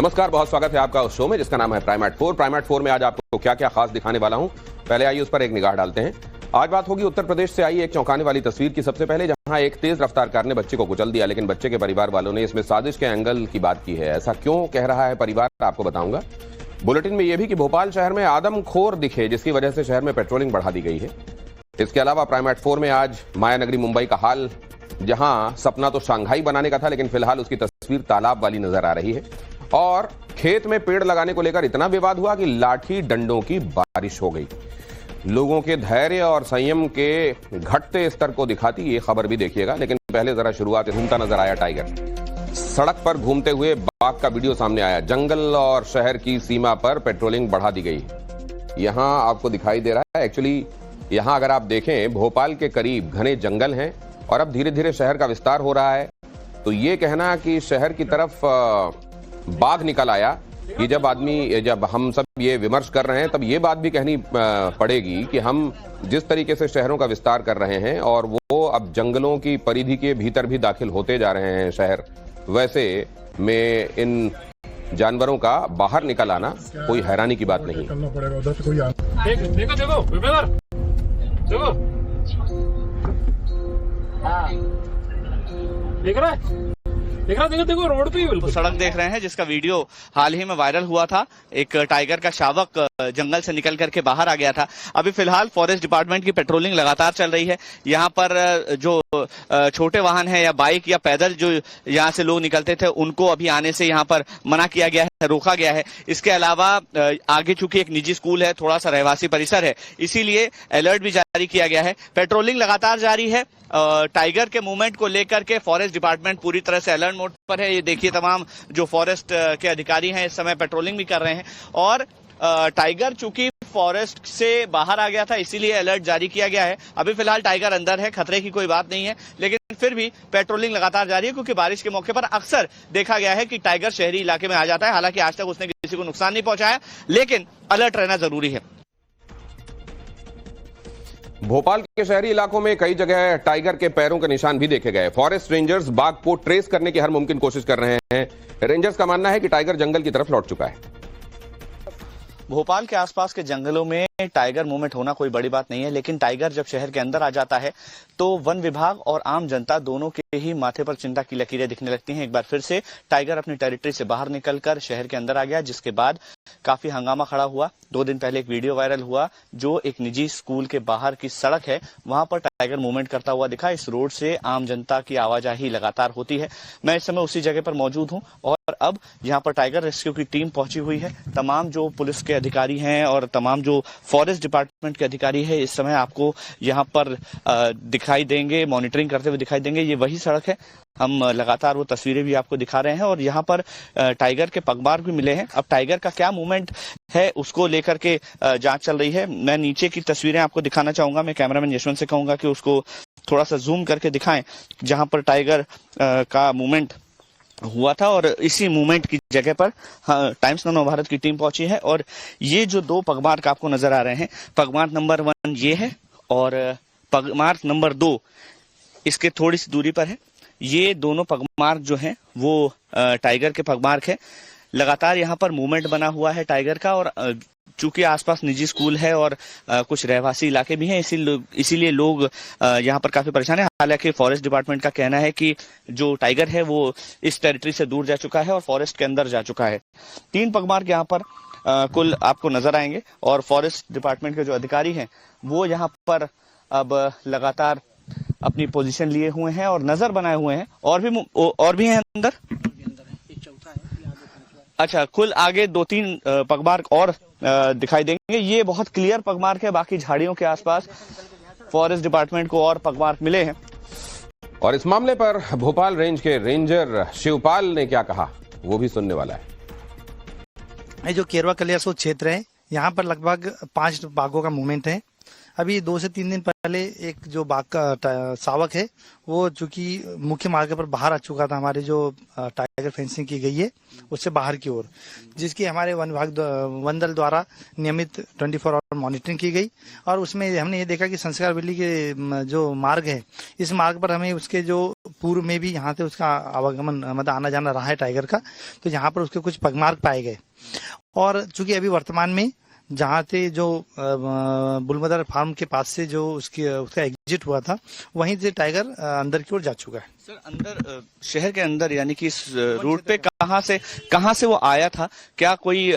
नमस्कार, बहुत स्वागत है आपका उस शो में जिसका नाम है प्राइमेट 4। प्राइमेट 4 में आज आपको क्या क्या खास दिखाने वाला हूं, पहले आइए उस पर एक निगाह डालते हैं। आज बात होगी उत्तर प्रदेश से आई एक चौंकाने वाली तस्वीर की। सबसे पहले जहां एक तेज रफ्तार कार ने बच्चे को कुचल दिया, लेकिन बच्चे के परिवार वालों ने इसमें साजिश के एंगल की बात की है। ऐसा क्यों कह रहा है परिवार, आपको बताऊंगा। बुलेटिन में यह भी कि भोपाल शहर में आदमखोर दिखे, जिसकी वजह से शहर में पेट्रोलिंग बढ़ा दी गई है। इसके अलावा प्राइमेट 4 में आज माया नगरी मुंबई का हाल, जहां सपना तो शंघाई बनाने का था, लेकिन फिलहाल उसकी तस्वीर तालाब वाली नजर आ रही है। और खेत में पेड़ लगाने को लेकर इतना विवाद हुआ कि लाठी डंडों की बारिश हो गई। लोगों के धैर्य और संयम के घटते स्तर को दिखाती ये खबर भी देखिएगा। लेकिन पहले जरा शुरुआत, घूमता नजर आया टाइगर। सड़क पर घूमते हुए बाघ का वीडियो सामने आया। जंगल और शहर की सीमा पर पेट्रोलिंग बढ़ा दी गई। यहां आपको दिखाई दे रहा है, एक्चुअली यहां अगर आप देखें, भोपाल के करीब घने जंगल हैं और अब धीरे धीरे शहर का विस्तार हो रहा है। तो ये कहना कि शहर की तरफ बाघ निकल आया, कि जब हम सब ये विमर्श कर रहे हैं, तब ये बात भी कहनी पड़ेगी कि हम जिस तरीके से शहरों का विस्तार कर रहे हैं और वो अब जंगलों की परिधि के भीतर भी दाखिल होते जा रहे हैं शहर, वैसे में इन जानवरों का बाहर निकल आना कोई हैरानी की बात नहीं। देखो रोड पे बिल्कुल सड़क देख रहे हैं, जिसका वीडियो हाल ही में वायरल हुआ था। एक टाइगर का शावक जंगल से निकल करके बाहर आ गया था। अभी फिलहाल फॉरेस्ट डिपार्टमेंट की पेट्रोलिंग लगातार चल रही है। यहाँ पर जो छोटे वाहन है या बाइक या पैदल जो यहाँ से लोग निकलते थे, उनको अभी आने से यहाँ पर मना किया गया है, रोका गया है। इसके अलावा आगे चूंकि एक निजी स्कूल है, थोड़ा सा रहवासी परिसर है, इसीलिए अलर्ट भी जारी किया गया है। पेट्रोलिंग लगातार जारी है। टाइगर के मूवमेंट को लेकर के फॉरेस्ट डिपार्टमेंट पूरी तरह से अलर्ट मोड पर है। ये देखिए, तमाम जो फॉरेस्ट के अधिकारी हैं इस समय पेट्रोलिंग भी कर रहे हैं। और टाइगर चूंकि फॉरेस्ट से बाहर आ गया था, इसीलिए अलर्ट जारी किया गया है। अभी फिलहाल टाइगर अंदर है, खतरे की कोई बात नहीं है, लेकिन फिर भी पेट्रोलिंग लगातार जारी है, क्योंकि बारिश के मौके पर अक्सर देखा गया है कि टाइगर शहरी इलाके में आ जाता है। हालांकि आज तक उसने किसी को नुकसान नहीं पहुंचाया, लेकिन अलर्ट रहना जरूरी है। भोपाल के शहरी इलाकों में कई जगह टाइगर के पैरों के निशान भी देखे गए। फॉरेस्ट रेंजर्स बाघ को ट्रेस करने की हर मुमकिन कोशिश कर रहे हैं। रेंजर्स का मानना है कि टाइगर जंगल की तरफ लौट चुका है। भोपाल के आसपास के जंगलों में टाइगर मूवमेंट होना कोई बड़ी बात नहीं है, लेकिन टाइगर जब शहर के अंदर आ जाता है तो वन विभाग और आम जनता दोनों के ही माथे पर चिंता की लकीरें दिखने लगती हैं। एक बार फिर से टाइगर अपनी टेरिटरी से बाहर निकलकर शहर के अंदर आ गया, जिसके बाद काफी हंगामा खड़ा हुआ। 2 दिन पहले एक वीडियो वायरल हुआ, जो एक निजी स्कूल के बाहर की सड़क है, वहां पर टाइगर मूवमेंट करता हुआ दिखा। इस रोड से आम जनता की आवाजाही लगातार होती है। मैं इस समय उसी जगह पर मौजूद हूं और अब यहाँ पर टाइगर रेस्क्यू की टीम पहुंची हुई है। तमाम जो पुलिस के अधिकारी हैं और तमाम जो फॉरेस्ट डिपार्टमेंट के अधिकारी हैं इस समय आपको यहाँ पर दिखाई देंगे, मॉनिटरिंग करते हुए दिखाई देंगे। ये वही सड़क है, हम लगातार वो तस्वीरें भी आपको दिखा रहे हैं। और यहाँ पर टाइगर के पगमार्क भी मिले हैं। अब टाइगर का क्या मूवमेंट है उसको लेकर के जांच चल रही है। मैं नीचे की तस्वीरें आपको दिखाना चाहूंगा। मैं कैमरामैन यशवंत से कहूंगा कि उसको थोड़ा सा जूम करके दिखाएं, जहां पर टाइगर का मूवमेंट हुआ था। और इसी मूवमेंट की जगह पर टाइम्स नव भारत की टीम पहुंची है। और ये जो 2 पगमार्क आपको नजर आ रहे हैं, पगमार्क नंबर 1 ये है और पगमार्क नंबर 2 इसके थोड़ी सी दूरी पर है। ये दोनों पगमार्क जो हैं वो टाइगर के पगमार्क है। लगातार यहाँ पर मूवमेंट बना हुआ है टाइगर का। और चूंकि आसपास निजी स्कूल है और कुछ रहवासी इलाके भी हैं, इसीलिए लोग यहाँ पर काफी परेशान है। हालांकि फॉरेस्ट डिपार्टमेंट का कहना है कि जो टाइगर है वो इस टेरिटरी से दूर जा चुका है और फॉरेस्ट के अंदर जा चुका है। 3 पगमार्क यहाँ पर कुल आपको नजर आएंगे। और फॉरेस्ट डिपार्टमेंट के जो अधिकारी हैं वो यहाँ पर अब लगातार अपनी पोजीशन लिए हुए हैं और नजर बनाए हुए हैं। और भी हैं अंदर। अच्छा, कुल आगे 2-3 पगमार्क और दिखाई देंगे। ये बहुत क्लियर पगमार्क है। बाकी झाड़ियों के आसपास फॉरेस्ट डिपार्टमेंट को और पगमार्क मिले हैं। और इस मामले पर भोपाल रेंज के रेंजर शिवपाल ने क्या कहा, वो भी सुनने वाला है। ये जो केरवा कलियासोत क्षेत्र है, यहाँ पर लगभग 5 बाघों का मूवमेंट है। अभी 2 से 3 दिन पहले एक जो बाघ का शावक है वो चूंकि मुख्य मार्ग पर बाहर आ चुका था, हमारे जो टाइगर फेंसिंग की गई है उससे बाहर की ओर, जिसकी हमारे वन दल द्वारा नियमित 24 आवर मॉनिटरिंग की गई। और उसमें हमने ये देखा कि संस्कार वैली के जो मार्ग है, इस मार्ग पर हमें उसके जो पूर्व में भी यहाँ से उसका आवागमन मतलब आना जाना रहा है टाइगर का, तो यहाँ पर उसके कुछ पगमार्ग पाए गए। और चूंकि अभी वर्तमान में जहाँ से जो बुलमदर फार्म के पास से जो उसका एग्जिट हुआ था, वहीं से टाइगर अंदर की ओर जा चुका है। सर, अंदर शहर के अंदर यानी कि इस रूट पे कहाँ से वो आया था? क्या कोई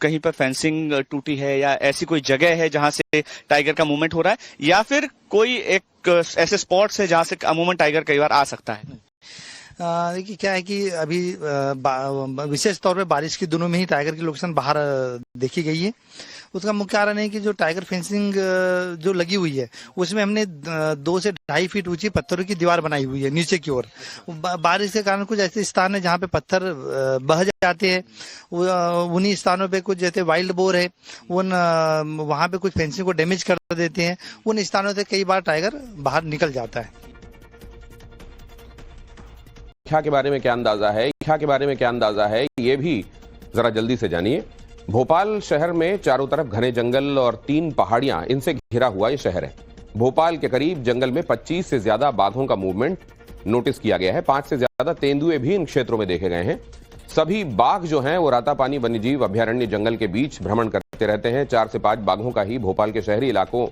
कहीं पर फेंसिंग टूटी है या ऐसी कोई जगह है जहाँ से टाइगर का मूवमेंट हो रहा है, या फिर कोई एक ऐसे स्पॉट्स है जहाँ से अमूमन टाइगर कई बार आ सकता है? देखिए क्या है कि अभी विशेष तौर पे बारिश के दिनों में ही टाइगर की लोकेशन बाहर देखी गई है। उसका मुख्य कारण है कि जो टाइगर फेंसिंग जो लगी हुई है उसमें हमने 2 से 2.5 फीट ऊंची पत्थरों की दीवार बनाई हुई है नीचे की ओर। बारिश के कारण कुछ ऐसे स्थान है जहाँ पे पत्थर बह जाते हैं, उन्हीं स्थानों पे कुछ जैसे वाइल्ड बोर है वहाँ पे कुछ फेंसिंग को डैमेज कर देते हैं। उन स्थानों से कई बार टाइगर बाहर निकल जाता है। संख्या के बारे में क्या अंदाजा है ये भी जरा जल्दी से जानिए। भोपाल शहर में चारों तरफ घने जंगल और 3 पहाड़ियां, इनसे घिरा हुआ ये शहर है। भोपाल के करीब जंगल में 25 से ज्यादा बाघों का मूवमेंट नोटिस किया गया है। 5 से ज्यादा तेंदुए भी इन क्षेत्रों में देखे गए हैं। सभी बाघ जो हैं वो रातापानी वन्यजीव अभयारण्य जंगल के बीच भ्रमण करते रहते हैं। 4 से 5 बाघों का ही भोपाल के शहरी इलाकों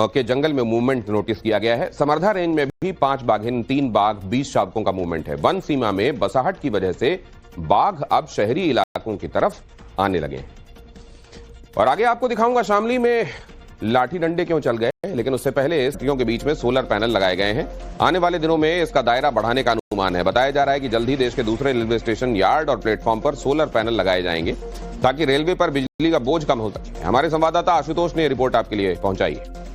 के जंगल में मूवमेंट नोटिस किया गया है। समर्धा रेंज में भी 5 बाघिन, 3 बाघ, 20 शावकों का मूवमेंट है। वन सीमा में बसाहट की वजह से बाघ अब शहरी इलाकों की तरफ आने लगे हैं। और आगे आपको दिखाऊंगा शामली में लाठी डंडे क्यों चल गए, लेकिन उससे पहले स्त्रियों के बीच में सोलर पैनल लगाए गए हैं। आने वाले दिनों में इसका दायरा बढ़ाने का अनुमान है। बताया जा रहा है कि जल्द ही देश के दूसरे रेलवे स्टेशन, यार्ड और प्लेटफॉर्म पर सोलर पैनल लगाए जाएंगे ताकि रेलवे पर बिजली का बोझ कम हो सके। हमारे संवाददाता आशुतोष ने रिपोर्ट आपके लिए पहुंचाई है।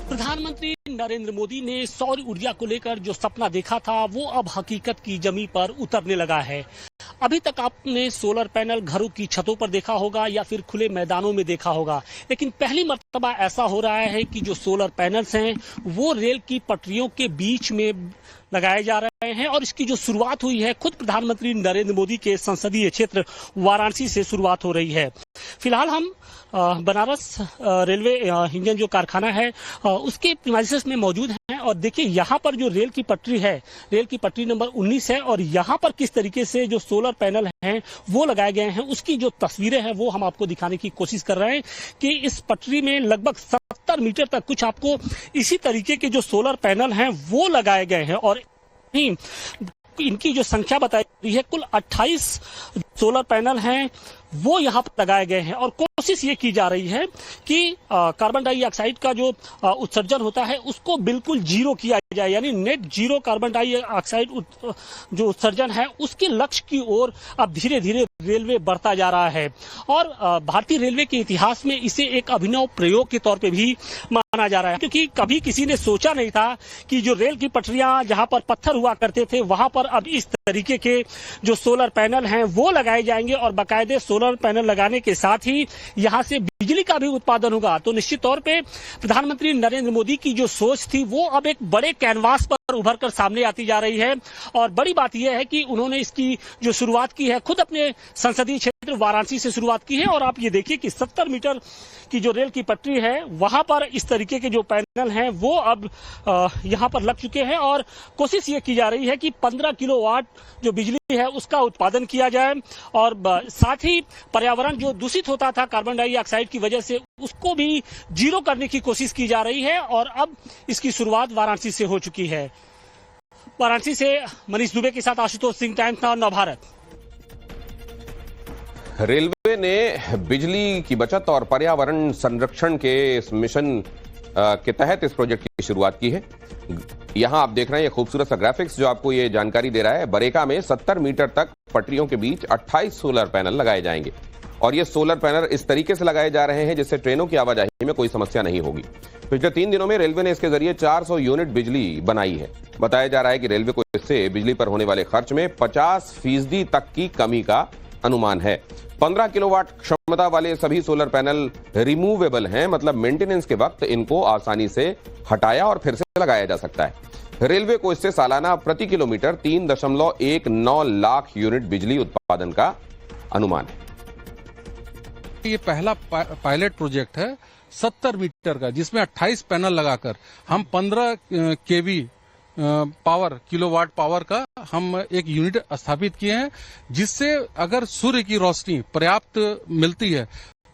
प्रधानमंत्री नरेंद्र मोदी ने सौर ऊर्जा को लेकर जो सपना देखा था वो अब हकीकत की जमीन पर उतरने लगा है। अभी तक आपने सोलर पैनल घरों की छतों पर देखा होगा या फिर खुले मैदानों में देखा होगा, लेकिन पहली मर्तबा ऐसा हो रहा है कि जो सोलर पैनल्स हैं वो रेल की पटरियों के बीच में लगाए जा रहे हैं। और इसकी जो शुरुआत हुई है खुद प्रधानमंत्री नरेंद्र मोदी के संसदीय क्षेत्र वाराणसी से शुरुआत हो रही है। फिलहाल हम बनारस रेलवे इंजन जो कारखाना है उसके प्रीमाइसेस में मौजूद हैं और देखिए यहाँ पर जो रेल की पटरी है, रेल की पटरी नंबर 19 है और यहाँ पर किस तरीके से जो सोलर पैनल हैं वो लगाए गए हैं उसकी जो तस्वीरें हैं वो हम आपको दिखाने की कोशिश कर रहे हैं कि इस पटरी में लगभग 70 मीटर तक कुछ आपको इसी तरीके के जो सोलर पैनल हैं वो लगाए गए हैं। और इनकी जो संख्या बताई गई है कुल 28 सोलर पैनल हैं वो यहाँ पर लगाए गए हैं। और कोशिश ये की जा रही है कि कार्बन डाइऑक्साइड का जो उत्सर्जन होता है उसको बिल्कुल जीरो किया जाए, यानी नेट जीरो कार्बन डाइऑक्साइड जो उत्सर्जन है उसके लक्ष्य की ओर अब धीरे धीरे रेलवे बढ़ता जा रहा है। और भारतीय रेलवे के इतिहास में इसे एक अभिनव प्रयोग के तौर पे भी माना जा रहा है, क्योंकि कभी किसी ने सोचा नहीं था कि जो रेल की पटरियां जहां पर पत्थर हुआ करते थे वहां पर अब इस तरीके के जो सोलर पैनल हैं वो लगाए जाएंगे और बाकायदे सोलर पैनल लगाने के साथ ही यहां से बिजली का भी उत्पादन होगा। तो निश्चित तौर पे प्रधानमंत्री नरेंद्र मोदी की जो सोच थी वो अब एक बड़े कैनवास पर उभर कर सामने आती जा रही है। और बड़ी बात यह है कि उन्होंने इसकी जो शुरुआत की है खुद अपने संसदीय क्षेत्र वाराणसी से शुरुआत की है। और आप ये देखिए कि 70 मीटर की जो रेल की पटरी है वहां पर इस तरीके के जो पैनल हैं वो अब यहां पर लग चुके हैं और कोशिश ये की जा रही है कि 15 किलोवाट जो बिजली है उसका उत्पादन किया जाए और साथ ही पर्यावरण जो दूषित होता था कार्बन डाइऑक्साइड की वजह से उसको भी जीरो करने की कोशिश की जा रही है। और अब इसकी शुरुआत वाराणसी से हो चुकी है। वाराणसी से मनीष दुबे के साथ Ashutosh Singh, times now Navbharat. Railway ने बिजली की बचत और पर्यावरण संरक्षण के इस मिशन के तहत इस प्रोजेक्ट की शुरुआत की है। यहां आप देख रहे हैं ये खूबसूरत सा ग्राफिक्स जो आपको ये जानकारी दे रहा है। बरेका में 70 मीटर तक पटरियों के बीच 28 सोलर पैनल लगाए जाएंगे और ये सोलर पैनल इस तरीके से लगाए जा रहे हैं जिससे ट्रेनों की आवाजाही में कोई समस्या नहीं होगी। पिछले 3 दिनों में रेलवे ने इसके जरिए 400 यूनिट बिजली बनाई है। बताया जा रहा है कि रेलवे को इससे बिजली पर होने वाले खर्च में 50% तक की कमी का अनुमान है। 15 किलोवाट क्षमता क्षमता वाले सभी सोलर पैनल रिमूवेबल हैं, मतलब मेंटेनेंस के वक्त इनको आसानी से हटाया और फिर से लगाया जा सकता है। रेलवे को इससे सालाना प्रति किलोमीटर 3.19 लाख यूनिट बिजली उत्पादन का अनुमान है। ये पहला पायलट प्रोजेक्ट है 70 मीटर का, जिसमें 28 पैनल लगाकर हम 15 केवी पावर, किलोवाट पावर का हम एक यूनिट स्थापित किए हैं, जिससे अगर सूर्य की रोशनी पर्याप्त मिलती है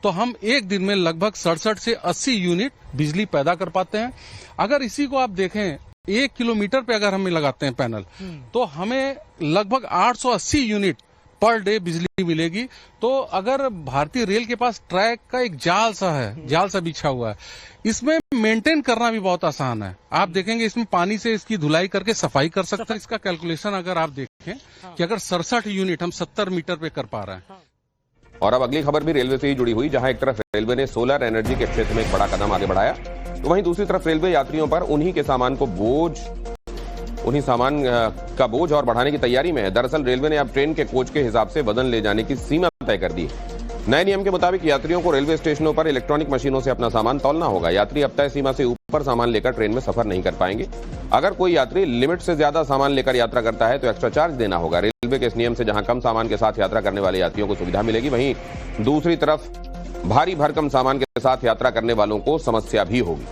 तो हम एक दिन में लगभग 67 से 80 यूनिट बिजली पैदा कर पाते हैं। अगर इसी को आप देखें 1 किलोमीटर पे अगर हम लगाते हैं पैनल, तो हमें लगभग 880 यूनिट पर डे बिजली मिलेगी। तो अगर भारतीय रेल के पास ट्रैक का एक जाल सा बिछा हुआ है, इसमें मेंटेन करना भी बहुत आसान है। आप देखेंगे इसमें पानी से इसकी धुलाई करके सफाई कर सकते हैं। इसका कैलकुलेशन अगर आप देखें कि अगर 67 यूनिट हम 70 मीटर पे कर पा रहे हैं। और अब अगली खबर भी रेलवे से ही जुड़ी हुई, जहां एक तरफ रेलवे ने सोलर एनर्जी के क्षेत्र में एक बड़ा कदम आगे बढ़ाया, तो वहीं दूसरी तरफ रेलवे यात्रियों पर उन्हीं सामान का बोझ और बढ़ाने की तैयारी में है। दरअसल रेलवे ने अब ट्रेन के कोच के हिसाब से वजन ले जाने की सीमा तय कर दी है। नए नियम के मुताबिक यात्रियों को रेलवे स्टेशनों पर इलेक्ट्रॉनिक मशीनों से अपना सामान तौलना होगा। यात्री अब तय सीमा से ऊपर सामान लेकर ट्रेन में सफर नहीं कर पाएंगे। अगर कोई यात्री लिमिट से ज्यादा सामान लेकर यात्रा करता है तो एक्स्ट्रा चार्ज देना होगा। रेलवे के इस नियम से जहां कम सामान के साथ यात्रा करने वाले यात्रियों को सुविधा मिलेगी, वहीं दूसरी तरफ भारी भरकम सामान के साथ यात्रा करने वालों को समस्या भी होगी।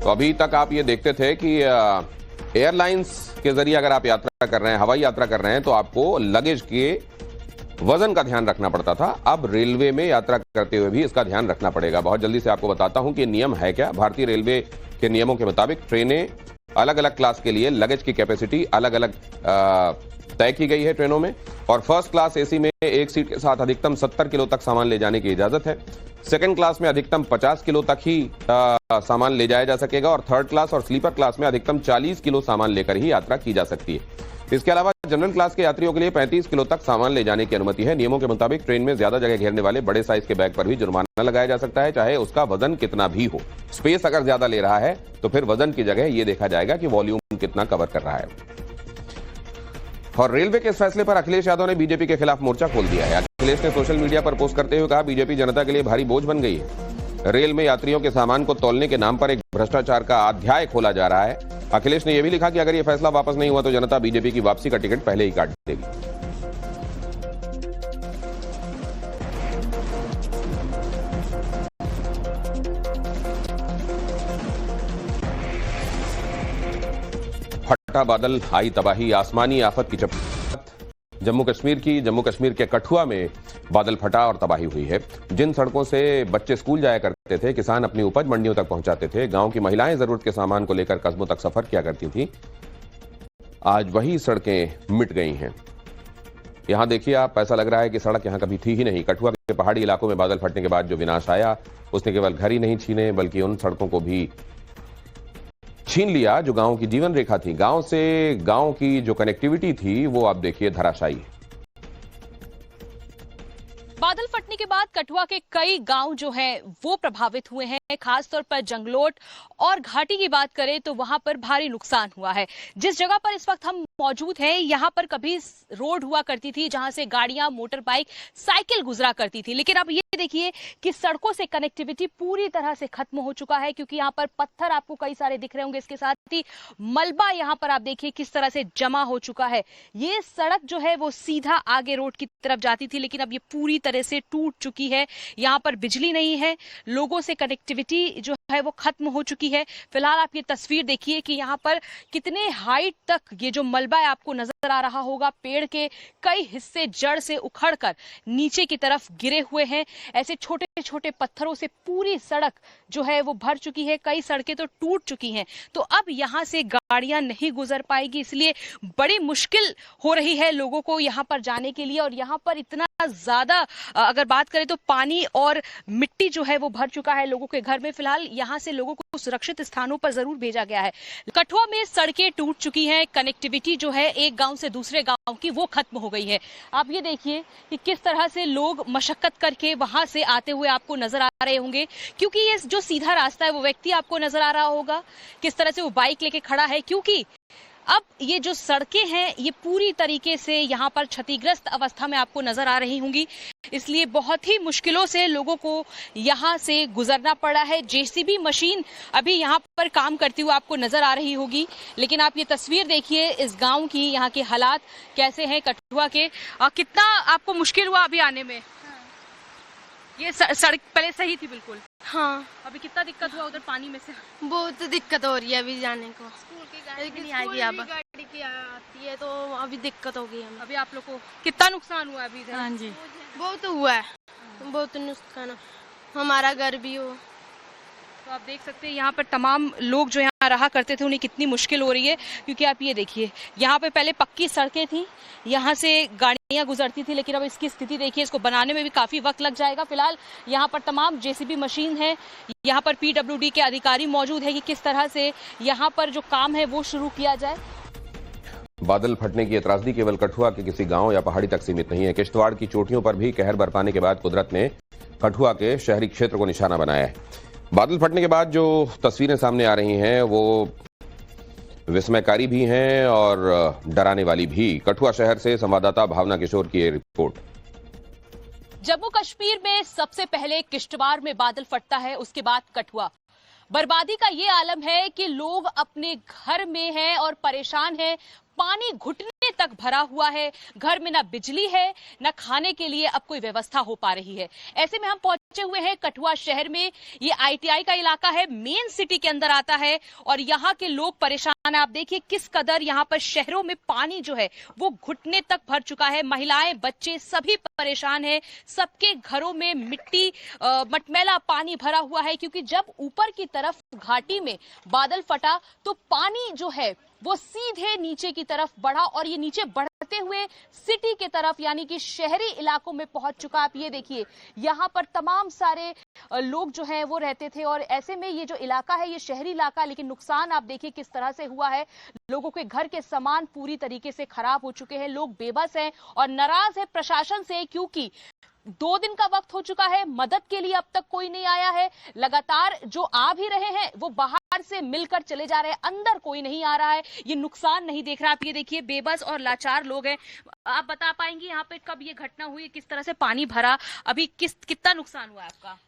तो अभी तक आप ये देखते थे कि एयरलाइंस के जरिए अगर आप यात्रा कर रहे हैं, हवाई यात्रा कर रहे हैं, तो आपको लगेज के वजन का ध्यान रखना पड़ता था। अब रेलवे में यात्रा करते हुए भी इसका ध्यान रखना पड़ेगा। बहुत जल्दी से आपको बताता हूं कि नियम है क्या। भारतीय रेलवे के नियमों के मुताबिक ट्रेनें अलग अलग क्लास के लिए लगेज की कैपेसिटी अलग अलग तय की गई है ट्रेनों में। और फर्स्ट क्लास एसी में एक सीट के साथ अधिकतम 70 किलो तक सामान ले जाने की इजाजत है। सेकंड क्लास में अधिकतम 50 किलो तक ही सामान ले जाया जा सकेगा और थर्ड क्लास और स्लीपर क्लास में अधिकतम 40 किलो सामान लेकर ही यात्रा की जा सकती है। इसके अलावा जनरल क्लास के यात्रियों के लिए 35 किलो तक सामान ले जाने की अनुमति है। नियमों के मुताबिक ट्रेन में ज्यादा जगह घेरने वाले बड़े साइज के बैग पर भी जुर्माना लगाया जा सकता है, चाहे उसका वजन कितना भी हो। स्पेस अगर ज्यादा ले रहा है तो फिर वजन की जगह यह देखा जाएगा कि वॉल्यूम कितना कवर कर रहा है। और रेलवे के इस फैसले पर अखिलेश यादव ने बीजेपी के खिलाफ मोर्चा खोल दिया है। अखिलेश ने सोशल मीडिया पर पोस्ट करते हुए कहा, बीजेपी जनता के लिए भारी बोझ बन गई है। रेल में यात्रियों के सामान को तौलने के नाम पर एक भ्रष्टाचार का अध्याय खोला जा रहा है। अखिलेश ने यह भी लिखा कि अगर यह फैसला वापस नहीं हुआ तो जनता बीजेपी की वापसी का टिकट पहले ही काट देगी। फटा बादल, आई तबाही, आसमानी आफत की चपेट जम्मू कश्मीर के कठुआ में बादल फटा और तबाही हुई है। जिन सड़कों से बच्चे स्कूल जाया करते थे, किसान अपनी उपज मंडियों तक पहुंचाते थे, गांव की महिलाएं जरूरत के सामान को लेकर कस्बों तक सफर किया करती थी, आज वही सड़कें मिट गई हैं। यहां देखिए आप, ऐसा लग रहा है कि सड़क यहां कभी थी ही नहीं। कठुआ के पहाड़ी इलाकों में बादल फटने के बाद जो विनाश आया, उसने केवल घर ही नहीं छीने बल्कि उन सड़कों को भी छीन लिया जो गांव की जीवन रेखा थी। गांव से गांव की जो कनेक्टिविटी थी वो आप देखिए धराशायी है। बादल फटने के बाद कठुआ के कई गांव जो हैं वो प्रभावित हुए हैं। खासतौर पर जंगलोट और घाटी की बात करें तो वहां पर भारी नुकसान हुआ है। जिस जगह पर इस वक्त हम मौजूद हैं, यहां पर कभी रोड हुआ करती थी जहां से गाड़ियां, मोटर बाइक, साइकिल गुजरा करती थी, लेकिन अब ये देखिए कि सड़कों से कनेक्टिविटी पूरी तरह से खत्म हो चुका है, क्योंकि यहाँ पर पत्थर आपको कई सारे दिख रहे होंगे। इसके साथ ही मलबा यहाँ पर आप देखिए किस तरह से जमा हो चुका है। ये सड़क जो है वो सीधा आगे रोड की तरफ जाती थी, लेकिन अब ये पूरी तरह से टूट चुकी है। यहाँ पर बिजली नहीं है, लोगों से कनेक्टिविटी जो है वो खत्म हो चुकी है। फिलहाल आप ये तस्वीर देखिए कि यहाँ पर कितने हाइट तक ये जो मलबा है आपको नजर आ रहा होगा। पेड़ के कई हिस्से जड़ से उखड़कर नीचे की तरफ गिरे हुए हैं। ऐसे छोटे छोटे पत्थरों से पूरी सड़क जो है वो भर चुकी है। कई सड़कें तो टूट चुकी हैं। तो अब यहाँ से गाड़ियां नहीं गुजर पाएगी, इसलिए बड़ी मुश्किल हो रही है लोगों को यहाँ पर जाने के लिए। और यहाँ पर इतना ज्यादा अगर बात करें तो पानी और मिट्टी जो है वो भर चुका है लोगों के घर में। फिलहाल यहाँ से लोगों को सुरक्षित स्थानों पर जरूर भेजा गया है। कठुआ में सड़कें टूट चुकी हैं, कनेक्टिविटी जो है एक गांव से दूसरे गांव की वो खत्म हो गई है। आप ये देखिए कि किस तरह से लोग मशक्कत करके वहां से आते हुए आपको नजर आ रहे होंगे, क्योंकि ये जो सीधा रास्ता है वो व्यक्ति आपको नजर आ रहा होगा किस तरह से वो बाइक लेके खड़ा है, क्योंकि अब ये जो सड़कें हैं ये पूरी तरीके से यहाँ पर क्षतिग्रस्त अवस्था में आपको नजर आ रही होंगी, इसलिए बहुत ही मुश्किलों से लोगों को यहाँ से गुजरना पड़ा है। जेसीबी मशीन अभी यहाँ पर काम करती हुई आपको नजर आ रही होगी, लेकिन आप ये तस्वीर देखिए इस गांव की, यहाँ के हालात कैसे हैं कठुआ के। कितना आपको मुश्किल हुआ अभी आने में? ये सड़क पहले सही थी बिल्कुल? हाँ, अभी कितना दिक्कत हुआ उधर पानी में से? बहुत दिक्कत हो रही है अभी जाने को। स्कूल की गाड़ी नहीं आएगी, अब गाड़ी की आती है तो अभी दिक्कत हो गई हमें। अभी आप लोग को कितना नुकसान हुआ अभी इधर? हाँ जी, बहुत हुआ है, बहुत नुकसान। हमारा घर भी हो। तो आप देख सकते हैं यहाँ पर तमाम लोग जो यहाँ रहा करते थे उन्हें कितनी मुश्किल हो रही है, क्योंकि आप ये देखिए यहाँ पे पहले पक्की सड़कें थी, यहाँ से गाड़ियाँ गुजरती थी, लेकिन अब इसकी स्थिति देखिए, इसको बनाने में भी काफी वक्त लग जाएगा। फिलहाल यहाँ पर तमाम जेसीबी मशीन है, यहाँ पर पीडब्ल्यूडी के अधिकारी मौजूद है कि किस तरह से यहाँ पर जो काम है वो शुरू किया जाए। बादल फटने की एतराजी केवल कठुआ के किसी गांव या पहाड़ी तक सीमित नहीं है। किश्तवाड़ की चोटियों पर भी कहर बरपाने के बाद कुदरत ने कठुआ के शहरी क्षेत्र को निशाना बनाया है। बादल फटने के बाद जो तस्वीरें सामने आ रही हैं वो विस्मयकारी भी हैं और डराने वाली भी। कठुआ शहर से संवाददाता भावना किशोर की ये रिपोर्ट। जम्मू कश्मीर में सबसे पहले किश्तवाड़ में बादल फटता है, उसके बाद कठुआ। बर्बादी का ये आलम है कि लोग अपने घर में हैं और परेशान हैं। पानी घुटने तक भरा हुआ है, घर में ना बिजली है ना खाने के लिए अब कोई व्यवस्था हो पा रही है। ऐसे में हम पहुंचे हुए हैं कठुआ शहर में। ये आईटीआई का इलाका है, मेन सिटी के अंदर आता है और यहाँ के लोग परेशान है। आप देखिए किस कदर यहाँ पर शहरों में पानी जो है वो घुटने तक भर चुका है। महिलाएं, बच्चे सभी परेशान है। सबके घरों में मिट्टी मटमैला पानी भरा हुआ है, क्योंकि जब ऊपर की तरफ घाटी में बादल फटा तो पानी जो है वो सीधे नीचे की तरफ बढ़ा और ये नीचे बढ़ते हुए सिटी के तरफ यानी कि शहरी इलाकों में पहुंच चुका। आप ये देखिए यहाँ पर तमाम सारे लोग जो हैं वो रहते थे और ऐसे में ये जो इलाका है ये शहरी इलाका, लेकिन नुकसान आप देखिए किस तरह से हुआ है। लोगों के घर के सामान पूरी तरीके से खराब हो चुके हैं। लोग बेबस हैं और नाराज है प्रशासन से, क्योंकि 2 दिन का वक्त हो चुका है, मदद के लिए अब तक कोई नहीं आया है। लगातार जो आ भी रहे हैं वो बाहर से मिलकर चले जा रहे हैं, अंदर कोई नहीं आ रहा है। ये नुकसान नहीं देख रहा। आप ये देखिए बेबस और लाचार लोग हैं। आप बता पाएंगे यहाँ पे कब ये घटना हुई, किस तरह से पानी भरा, अभी कितना नुकसान हुआ है आपका?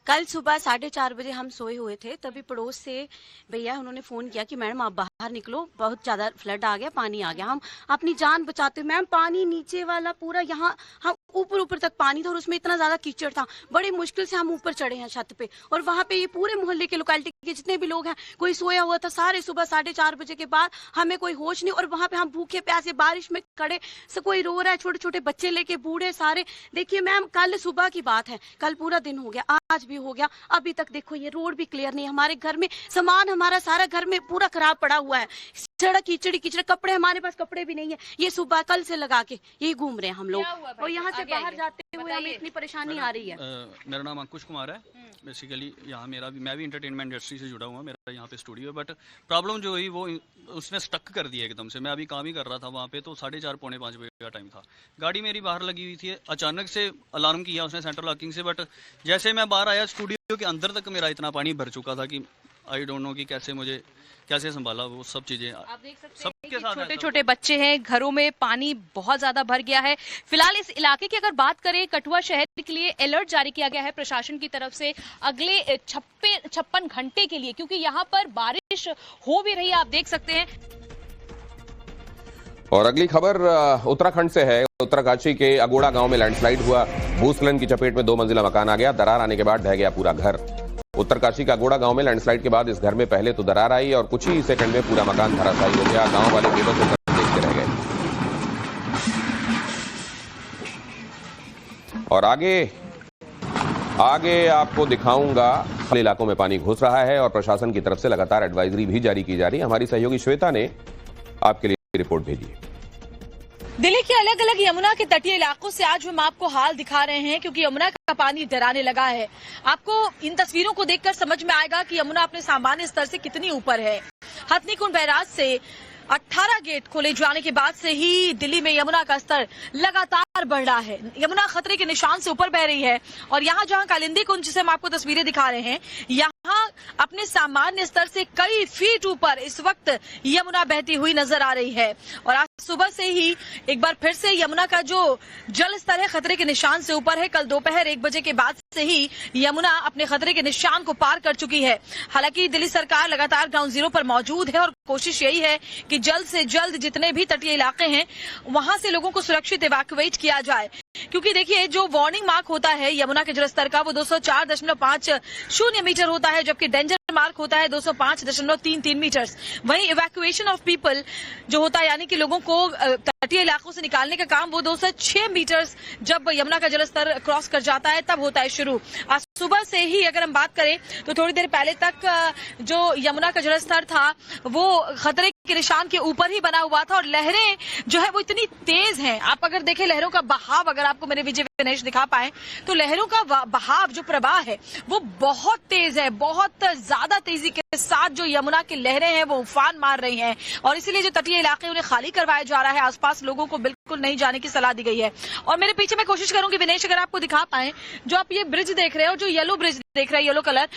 कल सुबह 4:30 बजे हम सोए हुए थे, तभी पड़ोस से भैया उन्होंने फोन किया कि मैडम आप बाहर निकलो, बहुत ज्यादा फ्लड आ गया, पानी आ गया। हम अपनी जान बचाते हुए, मैम पानी नीचे वाला पूरा यहाँ हम ऊपर तक पानी था और उसमें इतना ज्यादा कीचड़ था, बड़ी मुश्किल से हम ऊपर चढ़े हैं छत पे। और वहाँ पे ये पूरे मोहल्ले के लोकेलिटी के जितने भी लोग हैं, कोई सोया हुआ था। सारे सुबह 4:30 बजे के बाद हमें कोई होश नहीं और वहाँ पे हम भूखे प्यासे बारिश में खड़े, से कोई रो रहा है, छोटे छोटे बच्चे लेके, बूढ़े सारे। देखिए मैम कल सुबह की बात है, कल पूरा दिन हो गया, आज भी हो गया, अभी तक देखो ये रोड भी क्लियर नहीं। हमारे घर में सामान, हमारा सारा घर में पूरा खराब पड़ा हुआ है, सड़क कीचड़, कपड़े, हमारे पास कपड़े भी नहीं है। ये सुबह कल से लगा के यही घूम रहे हैं हम लोग और यहाँ से बाहर जाते हुए हमें इतनी परेशानी आ रही है। मेरा नाम अंकुश कुमार है। बेसिकली यहाँ मैं भी एंटरटेनमेंट इंडस्ट्री से जुड़ा हुआ, मेरा यहाँ पे स्टूडियो है। बट प्रॉब्लम जो हुई वो उसने स्टक कर दिया एकदम से। मैं अभी काम ही कर रहा था वहाँ पे, तो 4:30 पौने 5 बजे का टाइम था। गाड़ी मेरी बाहर लगी हुई थी, अचानक से अलार्म किया उसने सेंट्रल लॉकिंग से। बट जैसे मैं बाहर आया स्टूडियो के अंदर तक मेरा इतना पानी भर चुका था कि आई डोंट नो कि कैसे संभाला वो सब चीजें। आप देख सकते हैं कि छोटे छोटे बच्चे हैं, घरों में पानी बहुत ज्यादा भर गया है। फिलहाल इस इलाके की अगर बात करें, कठुआ शहर के लिए अलर्ट जारी किया गया है प्रशासन की तरफ से अगले 56 घंटे के लिए, क्योंकि यहाँ पर बारिश हो भी रही है, आप देख सकते हैं। और अगली खबर उत्तराखंड से है। उत्तरकाशी के अगोड़ा गांव में लैंडस्लाइड हुआ, भूस्खलन की चपेट में 2 मंजिला मकान आ गया, दरार आने के बाद ढह गया पूरा घर। उत्तरकाशी का अगोड़ा गांव में लैंडस्लाइड के बाद इस घर में पहले तो दरार आई और कुछ ही सेकंड में पूरा मकान धराशायी हो गया। गांव वाले बेबस होकर देखते रह गए। और आगे आपको दिखाऊंगा, इलाकों में पानी घुस रहा है और प्रशासन की तरफ से लगातार एडवाइजरी भी जारी की जा रही है। हमारी सहयोगी श्वेता ने आपके लिए रिपोर्ट भेजी है। दिल्ली के अलग अलग यमुना के तटीय इलाकों से आज हम आपको हाल दिखा रहे हैं, क्योंकि यमुना का पानी डराने लगा है। आपको इन तस्वीरों को देखकर समझ में आएगा कि यमुना अपने सामान्य स्तर से कितनी ऊपर है। हथनीकुंड बैराज से 18 गेट खोले जाने के बाद से ही दिल्ली में यमुना का स्तर लगातार बढ़ रहा है। यमुना खतरे के निशान से ऊपर बह रही है और यहाँ जहाँ कालिंदी कुंज से हम आपको तस्वीरें दिखा रहे हैं, यहाँ अपने सामान्य स्तर से कई फीट ऊपर इस वक्त यमुना बहती हुई नजर आ रही है। और आज सुबह से ही एक बार फिर से यमुना का जो जल स्तर है खतरे के निशान से ऊपर है। कल दोपहर 1 बजे के बाद से ही यमुना अपने खतरे के निशान को पार कर चुकी है। हालांकि दिल्ली सरकार लगातार ग्राउंड जीरो पर मौजूद है और कोशिश यही है कि जल्द से जल्द जितने भी तटीय इलाके हैं वहां से लोगों को सुरक्षित इवैक्यूएट किया जाए, क्योंकि देखिए जो वार्निंग मार्क होता है यमुना के जलस्तर का वो 204.50 मीटर होता है, जबकि डेंजर मार्क होता है 205.33 मीटर। वहीं इवैक्यूएशन ऑफ पीपल जो होता है यानी कि लोगों को तटीय इलाकों से निकालने का काम वो 206 मीटर जब यमुना का जलस्तर क्रॉस कर जाता है तब होता है शुरू। आज सुबह से ही अगर हम बात करें तो थोड़ी देर पहले तक जो यमुना का जलस्तर था वो खतरे के निशान के ऊपर ही बना हुआ था और लहरें जो है वो इतनी तेज हैं। आप अगर देखें लहरों का बहाव, अगर आपको मेरे विजय विनेश दिखा पाए तो लहरों का बहाव जो प्रवाह है वो बहुत तेज है। बहुत ज्यादा तेजी के साथ जो यमुना की लहरें हैं वो उफान मार रही हैं और इसीलिए जो तटीय इलाके उन्हें खाली करवाया जा रहा है। आसपास लोगों को बिल्कुल नहीं जाने की सलाह दी गई है। और मेरे पीछे मैं कोशिश करूंगी विनेश अगर आपको दिखा पाए, जो आप ये ब्रिज देख रहे हो, जो येलो ब्रिज देख रहे हैं येलो कलर,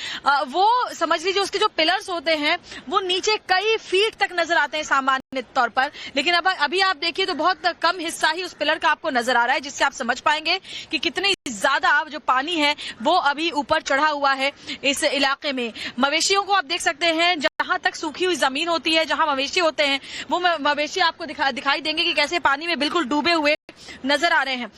वो समझ लीजिए उसके जो पिलर्स होते हैं वो नीचे कई फीट तक नजर आते हैं सामान्य तौर पर, लेकिन अब अभी आप देखिए तो बहुत कम हिस्सा ही उस पिलर का आपको नजर आ रहा है, जिससे आप समझ पाएंगे कि कितनी ज्यादा जो पानी है वो अभी ऊपर चढ़ा हुआ है इस इलाके में। मवेशियों को आप देख सकते हैं, जहां तक सूखी हुई जमीन होती है, जहां मवेशी होते हैं वो मवेशी आपको दिखाई देंगे कि कैसे पानी में बिल्कुल डूबे हुए नजर आ रहे हैं।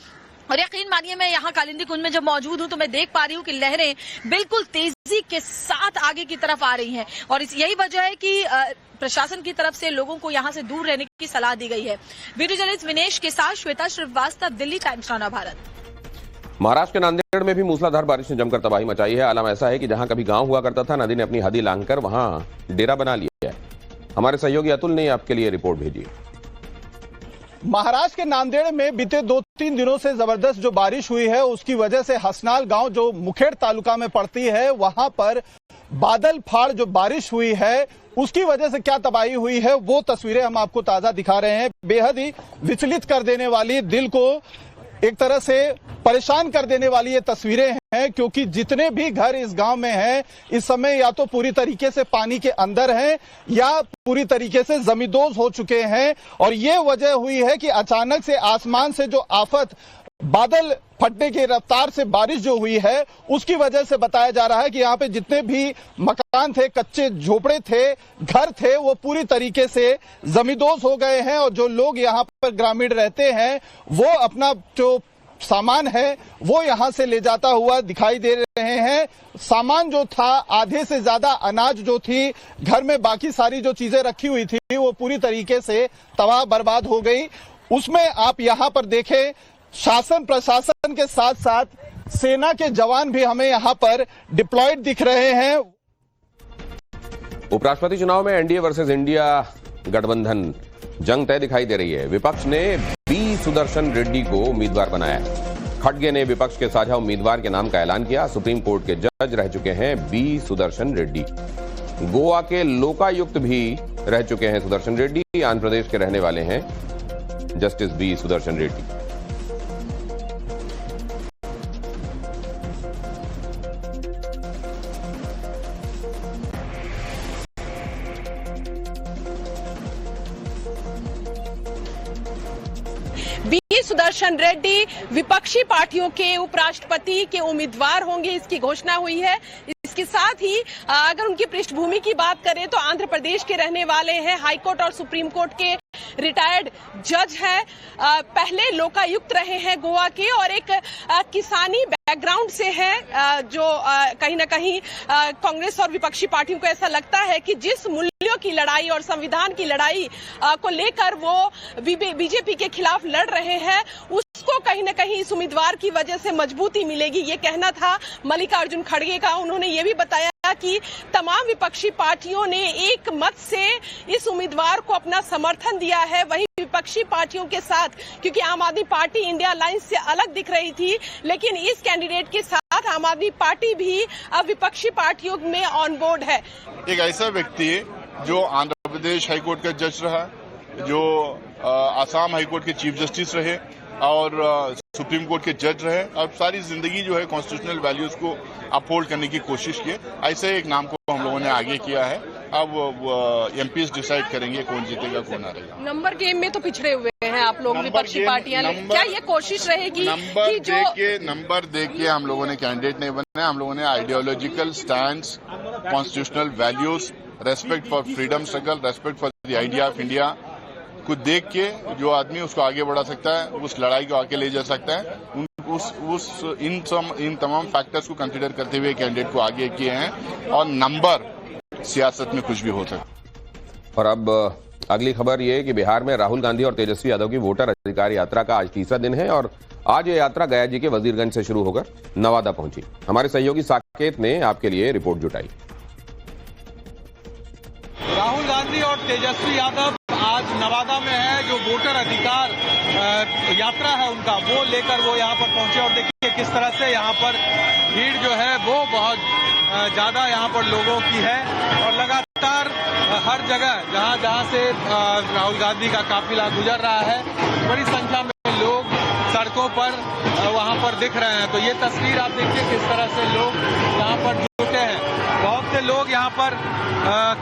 और यकीन मानिए मैं यहाँ कालिंदी कुंज में जब मौजूद हूँ तो मैं देख पा रही हूँ कि लहरें बिल्कुल तेजी के साथ आगे की तरफ आ रही हैं और यही वजह है कि प्रशासन की तरफ से लोगों को यहाँ से दूर रहने की सलाह दी गई है। वीडियो जर्नलिस्ट विनेश के साथ श्वेता श्रीवास्तव, दिल्ली टाइम्स नाना भारत। महाराष्ट्र के नांदेड़ में भी मूसलाधार बारिश ने जमकर तबाही मचाई है। आलम ऐसा है कि जहां कभी गांव हुआ करता था, नदी ने अपनी हदी लांघकर वहां डेरा बना लिया है। हमारे सहयोगी अतुल ने आपके लिए रिपोर्ट भेजी है। महाराष्ट्र के नांदेड़ में बीते 2-3 दिनों से जबरदस्त जो बारिश हुई है उसकी वजह से हसनाल गांव जो मुखेड़ तालुका में पड़ती है वहां पर बादल फाड़ जो बारिश हुई है उसकी वजह से क्या तबाही हुई है वो तस्वीरें हम आपको ताजा दिखा रहे हैं। बेहद ही विचलित कर देने वाली, दिल को एक तरह से परेशान कर देने वाली ये तस्वीरें हैं, क्योंकि जितने भी घर इस गांव में हैं इस समय या तो पूरी तरीके से पानी के अंदर हैं या पूरी तरीके से जमींदोज हो चुके हैं। और ये वजह हुई है कि अचानक से आसमान से जो आफत, बादल फटने की रफ्तार से बारिश जो हुई है उसकी वजह से बताया जा रहा है कि यहाँ पे जितने भी मकान थे, कच्चे झोपड़े थे, घर थे, वो पूरी तरीके से जमींदोज हो गए हैं। और जो लोग यहाँ पर ग्रामीण रहते हैं वो अपना जो सामान है वो यहां से ले जाता हुआ दिखाई दे रहे हैं। सामान जो था, आधे से ज्यादा अनाज जो थी घर में, बाकी सारी जो चीजें रखी हुई थी वो पूरी तरीके से तबाह बर्बाद हो गई। उसमें आप यहां पर देखें शासन प्रशासन के साथ साथ सेना के जवान भी हमें यहां पर डिप्लॉयड दिख रहे हैं। उपराष्ट्रपति चुनाव में एनडीए वर्सेस इंडिया गठबंधन जंग तय दिखाई दे रही है। विपक्ष ने बी सुदर्शन रेड्डी को उम्मीदवार बनाया है। खड़गे ने विपक्ष के साझा उम्मीदवार के नाम का ऐलान किया। सुप्रीम कोर्ट के जज रह चुके हैं बी सुदर्शन रेड्डी। गोवा के लोकायुक्त भी रह चुके हैं सुदर्शन रेड्डी। आंध्र प्रदेश के रहने वाले हैं justice B Sudarshan Reddy. B Sudarshan Reddy विपक्षी पार्टियों के उपराष्ट्रपति के उम्मीदवार होंगे, इसकी घोषणा हुई है। इसके साथ ही अगर उनकी पृष्ठभूमि की बात करें तो आंध्र प्रदेश के रहने वाले हैं, हाईकोर्ट और सुप्रीम कोर्ट के रिटायर्ड जज हैं, पहले लोकायुक्त रहे हैं गोवा के और एक किसानी बैकग्राउंड से है, जो कहीं ना कहीं कांग्रेस और विपक्षी पार्टियों को ऐसा लगता है कि जिस मूल्यों की लड़ाई और संविधान की लड़ाई को लेकर वो बीजेपी के खिलाफ लड़ रहे हैं उसको कहीं ना कहीं इस उम्मीदवार की वजह से मजबूती मिलेगी, ये कहना था मल्लिकार्जुन खड़गे का। उन्होंने ये भी बताया कि तमाम विपक्षी पार्टियों ने एक मत से इस उम्मीदवार को अपना समर्थन दिया है। वहीं विपक्षी पार्टियों के साथ, क्योंकि आम आदमी पार्टी इंडिया अलायंस से अलग दिख रही थी, लेकिन इस कैंडिडेट के साथ आम आदमी पार्टी भी अब विपक्षी पार्टियों में ऑन बोर्ड है। एक ऐसा व्यक्ति जो आंध्र प्रदेश हाईकोर्ट का जज रहा, जो आसाम हाईकोर्ट के चीफ जस्टिस रहे और सुप्रीम कोर्ट के जज रहे और सारी जिंदगी जो है कॉन्स्टिट्यूशनल वैल्यूज को अपहोल्ड करने की कोशिश की। ऐसे एक नाम को हम लोगों ने आगे किया है। अब एमपीज डिसाइड करेंगे कौन जीतेगा कौन हारेगा। नंबर गेम में तो पिछड़े हुए हैं आप लोग, विपक्षी पार्टियां, क्या ये कोशिश रहेगी नंबर कि नंबर दे के हम लोगों ने कैंडिडेट नहीं बने, हम लोगों ने ideological stands, constitutional values, respect for freedom struggle, respect for the idea of India को देख के जो आदमी उसको आगे बढ़ा सकता है, उस लड़ाई को आगे ले जा सकता है, इन तमाम फैक्टर्स को कंसीडर करते हुए कैंडिडेट को आगे किए हैं। और नंबर सियासत में कुछ भी हो सकता है। और अब अगली खबर ये कि बिहार में राहुल गांधी और तेजस्वी यादव की वोटर अधिकार यात्रा का आज तीसरा दिन है और आज ये यात्रा गया जी के वजीरगंज से शुरू होकर नवादा पहुंची। हमारे सहयोगी साकेत ने आपके लिए रिपोर्ट जुटाई। राहुल गांधी और तेजस्वी यादव आज नवादा में है, जो वोटर अधिकार यात्रा है उनका वो लेकर वो यहाँ पर पहुंचे। और देखिए किस तरह से यहाँ पर भीड़ जो है वो बहुत ज्यादा यहाँ पर लोगों की है और लगातार हर जगह जहाँ से राहुल गांधी का काफिला गुजर रहा है, बड़ी संख्या में लोग सड़कों पर वहाँ पर दिख रहे हैं। तो ये तस्वीर आप देखिए किस तरह से लोग यहाँ पर जुटे हैं। बहुत से लोग यहाँ पर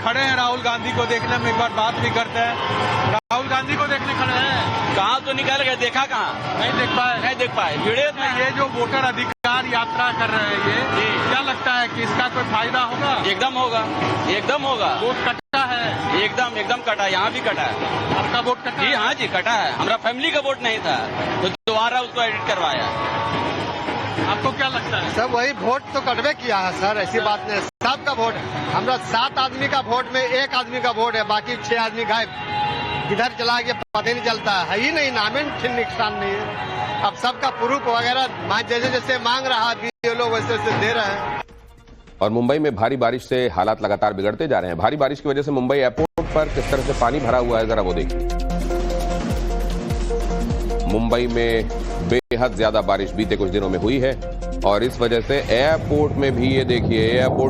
खड़े हैं राहुल गांधी को देखने में। एक बार बात भी करते हैं। राहुल गांधी को देखने खड़े हैं, कहाँ तो निकल गए, देखा कहाँ? नहीं देख पाए भिड़े ये जो वोटर अधिकार यात्रा कर रहे हैं ये क्या लगता है कि इसका कोई फायदा होगा? एकदम होगा, एकदम होगा। वोट कटा है, एकदम कटा, यहाँ भी कटा है। आपका वोट कटा? जी हाँ जी, कटा है। हमारा फैमिली का वोट नहीं था तो दोबारा उसको एडिट करवाया। आपको क्या लगता है? सब वही वोट तो कटवे किया है सर, ऐसी बात नहीं। सबका वोट हमरा 7 आदमी का वोट में 1 आदमी का वोट है, बाकी 6 आदमी गायब, किधर चला गया पता नहीं चलता है ही नहीं, नामे निशान नहीं है। अब सबका प्रूफ वगैरह जैसे जैसे मांग रहा है लोग वैसे वैसे दे रहे हैं। और मुंबई में भारी बारिश से हालात लगातार बिगड़ते जा रहे हैं। भारी बारिश की वजह से मुंबई एयरपोर्ट पर किस तरह से पानी भरा हुआ है, जरा वो देखिए। मुंबई में बेहद ज्यादा बारिश बीते कुछ दिनों में हुई है और इस वजह से एयरपोर्ट में भी ये देखिए, एयरपोर्ट